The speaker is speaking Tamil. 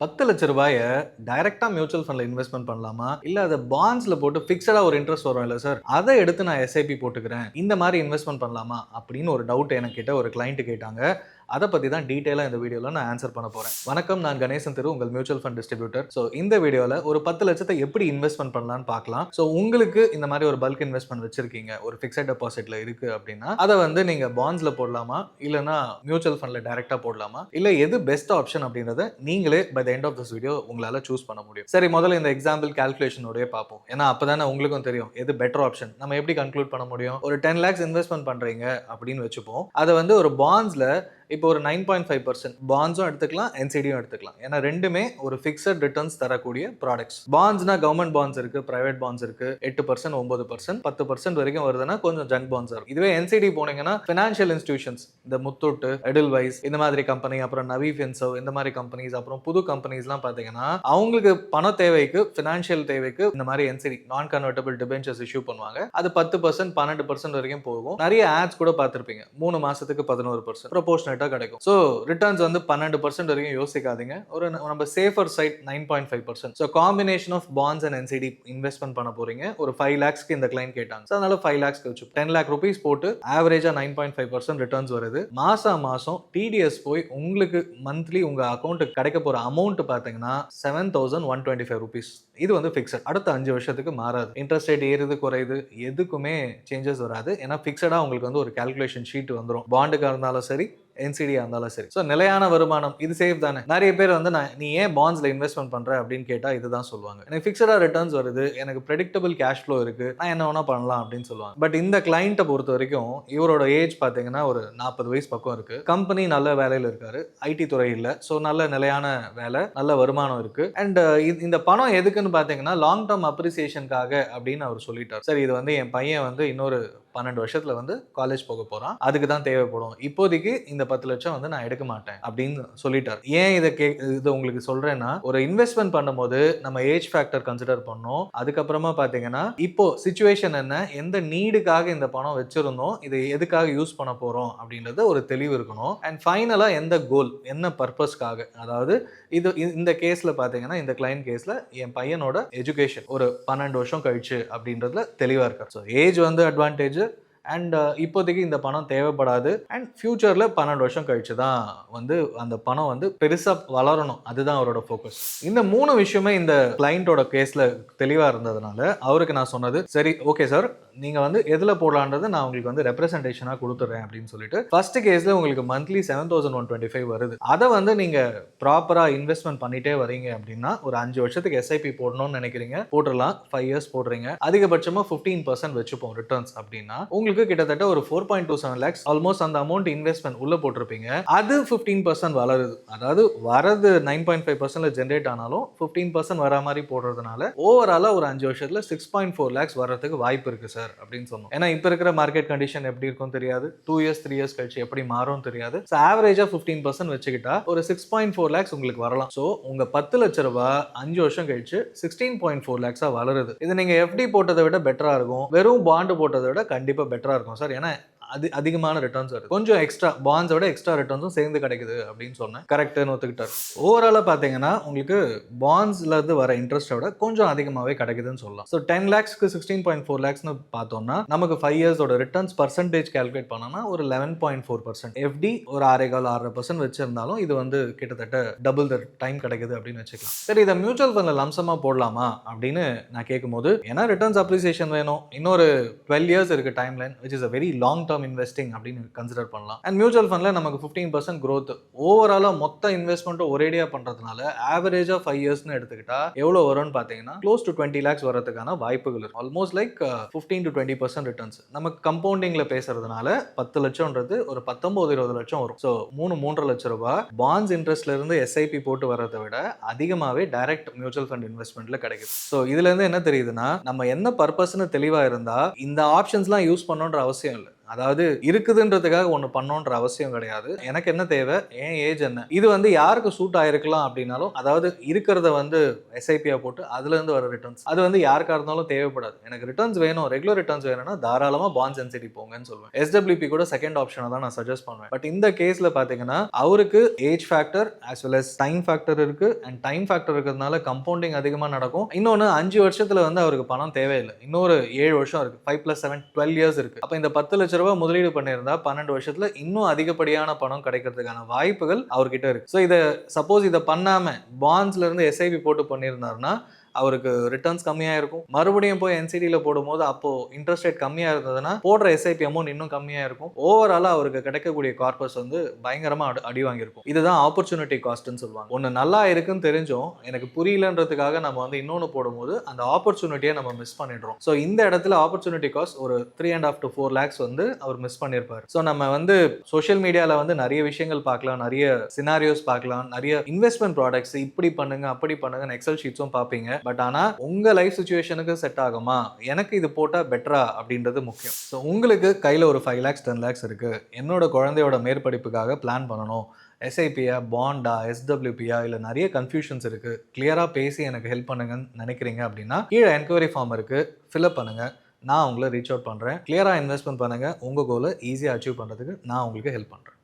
10 லட்ச ரூபாய டைரக்ட்டா மியூச்சுவல் ஃபண்ட்ல இன்வெஸ்ட்மென்ட் பண்ணலாமா? இல்ல அத பாண்ட்ஸ்ல போட்டு ஃபிக்ஸடா ஒரு இன்ட்ரெஸ்ட் வரும் இல்ல சார். அத எடுத்து நான் எஸ்ஐபி போட்டுக்கிறேன். இந்த மாரி இன்வெஸ்ட்மென்ட் பண்ணலாமா? அப்படின்னு ஒரு டவுட் என்கிட்ட ஒரு கிளையன்ட் கேட்டாங்க. அத பத்தி தான் டீடைலா இந்த வீடியோல நான் ஆன்சர் பண்ண போறேன். வணக்கம், நான் கணேசன் திரு, உங்கள் மியூச்சுவல் ஃபண்ட் டிஸ்ட்ரிபியூட்டர். இந்த வீடியோல ஒரு 10 லட்சத்த எப்படி இன்வெஸ்ட்மென்ட் பண்ணலாம்னு பார்க்கலாம். உங்களுக்கு இந்த மாரி ஒரு பல்க் இன்வெஸ்ட்மென்ட் வச்சிருக்கீங்க. ஒரு ஃபிக்ஸட் டெபாசிட்ல இருக்கு அப்படின்னா, அத நீங்க பாண்ட்ஸ்ல போடலாமா? இல்லனா மியூச்சுவல் ஃபண்ட்ல டைரக்ட்டா போடலாமா? இல்ல எது பெஸ்ட் ஆப்ஷன் அப்படின்றத நீங்களே by the end of this video உங்களால சூஸ் பண்ண முடியும். சரி, முதல்ல இந்த எக்ஸாம்பிள் கால்குலேஷனோடயே பார்ப்போம். ஏன்னா அப்பதானே உங்களுக்கும் தெரியும் எது பெட்டர் ஆப்ஷன். நம்ம எப்படி கன்க்ளூட் பண்ண முடியும்? ஒரு 10 lakhs இன்வெஸ்ட்மென்ட் பண்றீங்க அப்படின்னு வச்சுப்போம். அத ஒரு பாண்ட்ஸ்ல இப்போ ஒரு 9.5% பாண்ட்ஸும் எடுத்துக்கலாம், என்சிடியும் எடுத்துக்கலாம். ஏன்னா ரெண்டுமே ஒரு ஃபிக்ஸட் ரிட்டர்ன்ஸ் தரக்கூடிய ப்ராடக்ட்ஸ். பாண்ட்ஸ்னா கவர்மெண்ட் பாண்ட்ஸ் இருக்கு, பிரைவேட் பாண்ட்ஸ் இருக்கு. 8%, 9%, 10% வரைக்கும் வருதுன்னா கொஞ்சம் ஜங்க் பாண்ட்ஸ் இருக்கும். இதுவே என்சிடி போனீங்கன்னா ஃபினான்ஷியல் இன்ஸ்டிடியூஷன்ஸ், இந்த முத்தூட், எடில்வைஸ் இந்த மாதிரி கம்பெனி, அப்புறம் நவி ஃபின்சர்வ் இந்த மாதிரி கம்பெனிஸ், அப்புறம் புது கம்பெனிஸ்லாம் பாத்தீங்கன்னா அவங்களுக்கு பண தேவைக்கு, ஃபினான்ஷியல் தேவைக்கு இந்த மாதிரி என்சிடி நான் கன்வெர்ட்டபிள் டிபென்ச்சர்ஸ் இஷ்யூ பண்ணுவாங்க. அது 10%, 12% வரைக்கும் போகும். நிறைய ஆட்ஸ் கூட பார்த்திருப்பீங்க. 3 மாசத்துக்கு 11% ப்ரொபோஷனல் கிடைக்கும். சோ ரிட்டர்ன்ஸ் 12% வரைக்கும் யோசிக்காதீங்க. ஒரு நம்ம safer side 9.5%. So combination of bonds and NCD investment பண்ண போறீங்க. ஒரு 5 lakhsக்கு இந்த கிளையன்ட் கேட்டாங்க. சோ அதனால 5 lakhsக்கு வச்சு 10 lakh rupees போட்டு ஆவரேஜா 9.5% ரிட்டர்ன்ஸ் வருது. மாசம் டிடிஎஸ் போய் உங்களுக்கு மந்த்லி உங்க அக்கவுண்ட்க்கு கிடைக்க போற அமௌண்ட் பாத்தீங்கன்னா 7125 rupees. இது ஃபிக்ஸட். அடுத்த 5 வருஷத்துக்கு மாறாது. இன்ட்ரெஸ்ட் ரேட் ஏறுது குறையுது எதுக்குமே சேஞ்சஸ் வராது. ஏன்னா ஃபிக்ஸடா உங்களுக்கு ஒரு கால்குலேஷன் ஷீட் வந்துரும். பாண்டுக்கா இருந்தாலும் சரி, என்சிடியா இருந்தாலும் சரி. சோ நிலையான வருமானம், இது சேஃப் தானே. நிறைய பேர் நீ ஏன் பாண்ட்ஸ்ல இன்வெஸ்ட்மென்ட் பண்ற அப்படின்னு கேட்டா இதுதான் சொல்லுவாங்க. எனக்கு ஃபிக்ஸடா ரிட்டர்ன்ஸ் வருது, எனக்கு பிரெடிக்டபிள் கேஷ் ஃப்ளோ இருக்கு, நான் என்ன வேணா பண்ணலாம் அப்படின்னு சொல்லுவாங்க. பட் இந்த கிளையண்ட்டை பொறுத்த வரைக்கும் இவரோட ஏஜ் பாத்தீங்கன்னா ஒரு 40 வயசு பக்கம் இருக்கு. கம்பெனி நல்ல வேலையில இருக்காரு, ஐடி துறை இல்ல. சோ நல்ல நிலையான வேலை, நல்ல வருமானம் இருக்கு. அண்ட் இந்த பணம் எதுக்குன்னு பாத்தீங்கன்னா லாங் டர்ம் அப்ரிசியேஷனுக்காக அப்படின்னு அவர் சொல்லிட்டார். சரி, இது என் பையன் இன்னொரு 12 வருஷத்துல காலேஜ் போக போறான், அதுக்கு தான் தேவைப்படும். இப்போதைக்கு இந்த 10 லட்சம் நான் எடுக்க மாட்டேன் அப்படின்னு சொல்லிட்டார். ஏன் இதை உங்களுக்கு சொல்றேன்னா, ஒரு இன்வெஸ்ட்மென்ட் பண்ணும்போது நம்ம ஏஜ் ஃபேக்டர் கன்சிடர் பண்ணோம். அதுக்கப்புறமா பாத்தீங்கன்னா இப்போ சிச்சுவேஷன் என்ன, எந்த நீடுக்காக இந்த பணம் வச்சிருந்தோம், இதை எதுக்காக யூஸ் பண்ண போறோம் அப்படின்றது ஒரு தெளிவு இருக்கணும். அண்ட் ஃபைனலா எந்த கோல், என்ன பர்பஸ்க்காக, அதாவது இந்த கேஸ்ல பாத்தீங்கன்னா, இந்த கிளையன்ட் கேஸ்ல என் பையனோட எஜுகேஷன் ஒரு 12 வருஷம் கழிச்சு அப்படின்றதுல தெளிவா இருக்கார். ஸோ ஏஜ் அட்வான்டேஜ் அண்ட் இப்போதைக்கு இந்த பணம் தேவைப்படாது. அண்ட் ஃபியூச்சர்ல 12 வருஷம் கழிச்சு தான் அந்த பணம் பெருசா வளரணும். அதுதான் அவரோட ஃபோக்கஸ். இந்த 3 விஷயமே இந்த கிளையண்டோட கேஸ்ல தெளிவா இருந்ததுனால அவருக்கு நான் சொன்னது, சரி ஓகே சார், நீங்க எதுல போடலான்றது நான் உங்களுக்கு ரெப்ரசன்டேஷனா கொடுத்துறேன் அப்படின்னு சொல்லிட்டு, ஃபர்ஸ்ட் கேஸ்ல உங்களுக்கு மந்த்லி 7125 வருது. அதை நீங்க ப்ராப்பரா இன்வெஸ்ட்மெண்ட் பண்ணிட்டே வரீங்க அப்படின்னா ஒரு 5 வருஷத்துக்கு எஸ்ஐபி போடணும்னு நினைக்கிறீங்க, போட்டுடலாம். 5 இயர்ஸ் போடுறீங்க, அதிகபட்சமா 15% வச்சுப்போம் ரிட்டர்ன்ஸ் அப்படின்னா உங்களுக்கு கிட்டத்தட்ட ஒரு 4.27 lakhs ஆல்மோஸ்ட் அந்த அமௌண்ட் இன்வெஸ்ட்மெண்ட் உள்ள போட்டிருப்பீங்க. அது 15% வளருது. அதாவது வரது 9.5% ஜெனரேட் ஆனாலும் 15% வர மாதிரி போடுறதுனால ஓவராலா ஒரு 5 வருஷத்துல 6.4 lakhs வர்றதுக்கு வாய்ப்பு இருக்கு சார் அப்படின்னு சொன்னோம். ஏன்னா இப்ப இருக்கிற மார்க்கெட் கண்டிஷன் எப்படி இருக்கும் தெரியாது, 2 இயர்ஸ் 3 இயர்ஸ் கழிச்சு எப்படி மாறும் தெரியாது. ஆவரேஜா 15% வச்சுக்கிட்டா ஒரு 6.4 lakhs உங்களுக்கு வரலாம். சோ உங்க 10 லட்ச ரூபாய் 5 வருஷம் கழிச்சு 16.4 lakhs வளருது. இது நீங்க எஃப்டி போட்டதை விட பெட்டரா இருக்கும். வெறும் பாண்டு போட்டதை விட கண்டிப்பா பெட்டரா இருக்கும் சார். ஏன்னா அதிகமான ரிட்டர்ன்ஸ் வருது, கொஞ்சம் எக்ஸ்ட்ரா பாண்ட்ஸோட எக்ஸ்ட்ரா ரிட்டர்ன்ஸும் சேர்ந்து கிடைக்குது அப்படின்னு சொன்னேன். கரெக்ட்னு ஒத்துக்கிட்டார். ஓவராலா பாத்தீங்கன்னா உங்களுக்கு பாண்ட்ஸ்ல இருந்து வர இன்ட்ரெஸ்டோட கொஞ்சம் அதிகமாவே கிடைக்குதுன்னு சொல்லலாம். ஸோ 10 lakhsக்கு 16.4 lakhsனு பார்த்தோம்னா நமக்கு 5 இயர்ஸோட ரிட்டர்ன்ஸ் பர்சன்டேஜ் கால்குலேட் பண்ணோம்னா ஒரு 11.4%. எஃப்டி ஒரு 6.5% வச்சிருந்தாலும் இது கிட்டத்தட்ட டபுள் த டைம் கிடைக்குது அப்படின்னு வச்சுக்கலாம். சரி, இதை மியூச்சுவல் ஃபண்ட்ல லம்சமா போடலாமா அப்படின்னு நான் கேட்கும்போது, ஏன்னா ரிட்டர்ன்ஸ் அப்ரிசியேஷன் வேணும், இன்னொரு 12 இயர்ஸ் இருக்கு time line, which is a very long term investing அப்படின்னு கன்சிடர் பண்ணலாம். அண்ட் மியூச்சுவல் ஃபண்ட்ல நமக்கு 15% growth, ஓவராலா மொத்த இன்வெஸ்ட்மெண்ட்டும் ஒரேடியா பண்றதுனால ஆவரேஜா 5 இயர்ஸ்னு எடுத்துக்கிட்டா எவ்வளவு வரும்னு பாத்தீங்கன்னா க்ளோஸ் டு 20 lakhs வரதுக்கான வாய்ப்புகள் இருக்கு. Almost like 15 to 20% returns. நமக்கு கம்பவுண்டிங்ல பேசுறதுனால 10 லட்சம்ன்றது ஒரு 19-20 லட்சம் வரும். ஸோ 3-3.5 லட்சம் ரூபாய் பாண்ட்ஸ் இன்ட்ரெஸ்ட்ல இருந்து எஸ்ஐபி போட்டு வரதை விட அதிகமாவே டைரக்ட் மியூச்சுவல் ஃபண்ட் இன்வெஸ்ட்மெண்ட்ல கிடைக்குது. ஸோ இதுல இருந்து என்ன தெரியுதுன்னா, நம்ம என்ன பர்பஸ்னு தெளிவா இருந்தா இந்த ஆப்ஷன்ஸ்லாம் யூஸ் பண்ணணுன்ற அவசியம் இல்லை. அதாவது இருக்குதுன்றதுக்காக ஒன்று பண்ணோன்ற அவசியம் கிடையாது. எனக்கு என்ன தேவை, என் ஏஜ் என்ன, இது வந்து யாருக்கு சூட் ஆயிருக்கலாம் அப்படின்னாலும், அதாவது இருக்கிறத வந்து எஸ்ஐபியா போட்டு அதுலேருந்து வர ரிட்டர்ன்ஸ் அது வந்து யாருக்கா இருந்தாலும் தேவைப்படாது. எனக்கு ரிட்டர்ன்ஸ் வேணும், ரெகுலர் ரிட்டர்ன்ஸ் வேணும்னா தாராளமாக பாண்ட்ஸ் என்சிடி போங்கன்னு சொல்லுவேன். எஸ்டபிள்யூபி கூட செகண்ட் ஆப்ஷனை தான் நான் சஜஸ்ட் பண்ணுவேன். பட் இந்த கேஸில் பார்த்தீங்கன்னா அவருக்கு age factor as well as time factor இருக்கு. அண்ட் டைம் ஃபேக்டர் இருக்கிறதுனால கம்பவுண்டிங் அதிகமாக நடக்கும். இன்னொன்று 5 வருஷத்துல வந்து அவருக்கு பணம் தேவையில்லை. இன்னொரு 7 வருஷம் இருக்கு. 5 + 7 12 இயர்ஸ் இருக்கு. அப்போ இந்த 10 லட்ச ரூபாய் முதலீடு பண்ணியிருந்தா 12 வருஷத்துல இன்னும் அதிகப்படியான பணம் கிடைக்கிறதுக்கான வாய்ப்புகள் அவர்கிட்ட இருக்கு. ஸோ இதை சப்போஸ் இதை பண்ணாம பாண்ட்ஸ்ல இருந்து எஸ்ஐபி போட்டு பண்ணியிருந்தாருன்னா அவருக்கு ரிட்டர்ன்ஸ் கம்மியாக இருக்கும். மறுபடியும் போய் என்சிடியில் போடும்போது அப்போ இன்ட்ரெஸ்ட் ரேட் கம்மியாக இருந்ததுன்னா போடுற எஸ்ஐபி அமௌண்ட் இன்னும் கம்மியாக இருக்கும். ஓவராலாக அவருக்கு கிடைக்கக்கூடிய கார்பஸ் வந்து பயங்கரமாக அடி வாங்கியிருக்கும். இதுதான் ஆப்பர்ச்சுனிட்டி காஸ்ட்னு சொல்லுவாங்க. ஒன்று நல்லா இருக்குன்னு தெரிஞ்சும் எனக்கு புரியலன்றதுக்காக நம்ம வந்து இன்னொன்று போடும்போது அந்த ஆப்பர்ச்சுனிட்டியை நம்ம மிஸ் பண்ணிடுறோம். ஸோ இந்த இடத்துல ஆப்பர்ச்சுனிட்டி காஸ்ட் ஒரு 3.5 to 4 lakhs வந்து அவர் மிஸ் பண்ணியிருப்பார். ஸோ நம்ம வந்து சோஷியல் மீடியாவில் வந்து நிறைய விஷயங்கள் பார்க்கலாம், நிறைய சினாரியோஸ் பார்க்கலாம், நிறைய இன்வெஸ்ட்மெண்ட் ப்ராடக்ட்ஸ் இப்படி பண்ணுங்க அப்படி பண்ணுங்க எக்ஸல் ஷீட்ஸும் பார்ப்பீங்க. பட் ஆனால் உங்கள் லைஃப் சுச்சுவேஷனுக்கு செட் ஆகுமா, எனக்கு இது போட்டால் பெட்டரா அப்படின்றது முக்கியம். ஸோ உங்களுக்கு கையில் ஒரு 5 lakhs 10 lakhs இருக்குது, என்னோட குழந்தையோட மேற்படிப்புக்காக பிளான் பண்ணணும், எஸ்ஐபியா பாண்டா எஸ்டபிள்யூபியா இல்லை நிறைய கன்ஃபியூஷன்ஸ் இருக்குது, கிளியராக பேசி எனக்கு ஹெல்ப் பண்ணுங்கன்னு நினைக்கிறீங்க அப்படின்னா கீழே என்கொயரி ஃபார்ம் இருக்குது, ஃபில்அப் பண்ணுங்கள். நான் உங்களை ரீச் அவுட் பண்ணுறேன். கிளியராக இன்வெஸ்ட்மெண்ட் பண்ணுங்கள். உங்கள் கோலை ஈஸியாக அச்சீவ் பண்ணுறதுக்கு நான் உங்களுக்கு ஹெல்ப் பண்ணுறேன்.